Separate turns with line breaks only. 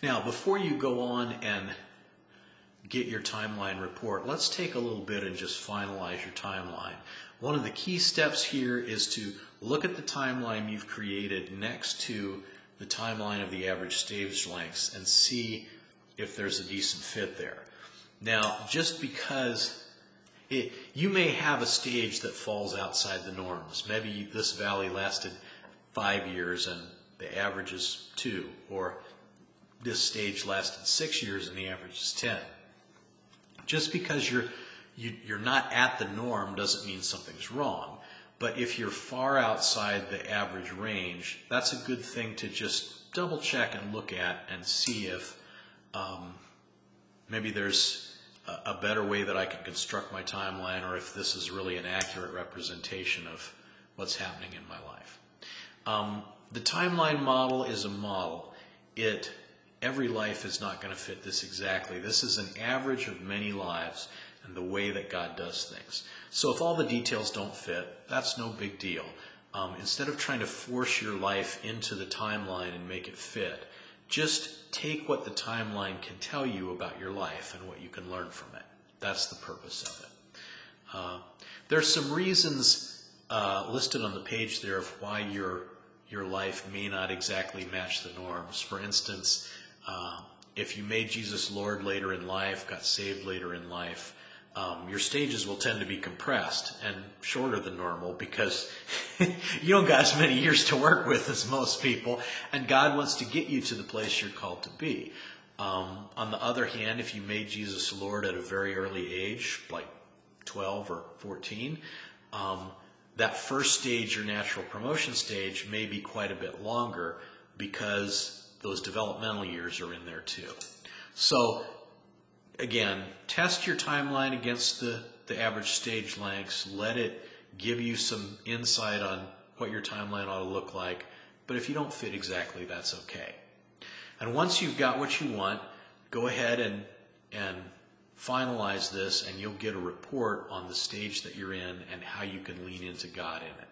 Now, before you go on and get your timeline report, let's take a little bit and just finalize your timeline. One of the key steps here is to look at the timeline you've created next to the timeline of the average stage lengths and see if there's a decent fit there. Now, just because you may have a stage that falls outside the norms. Maybe this valley lasted 5 years and the average is 2, or this stage lasted 6 years and the average is 10. Just because you're not at the norm doesn't mean something's wrong. But if you're far outside the average range, that's a good thing to just double check and look at and see if maybe there's a better way that I can construct my timeline, or if this is really an accurate representation of what's happening in my life. The timeline model is a model. Every life is not going to fit this exactly. This is an average of many lives and the way that God does things. So if all the details don't fit, that's no big deal. Instead of trying to force your life into the timeline and make it fit, just take what the timeline can tell you about your life and what you can learn from it. That's the purpose of it. There's some reasons listed on the page there of why your life may not exactly match the norms. For instance, if you made Jesus Lord later in life, got saved later in life, your stages will tend to be compressed and shorter than normal because you don't got as many years to work with as most people, and God wants to get you to the place you're called to be. On the other hand, if you made Jesus Lord at a very early age, like 12 or 14, that first stage, your natural promotion stage, may be quite a bit longer because those developmental years are in there too. So again, test your timeline against the average stage lengths. Let it give you some insight on what your timeline ought to look like. But if you don't fit exactly, that's okay. And once you've got what you want, go ahead and finalize this, and you'll get a report on the stage that you're in and how you can lean into God in it.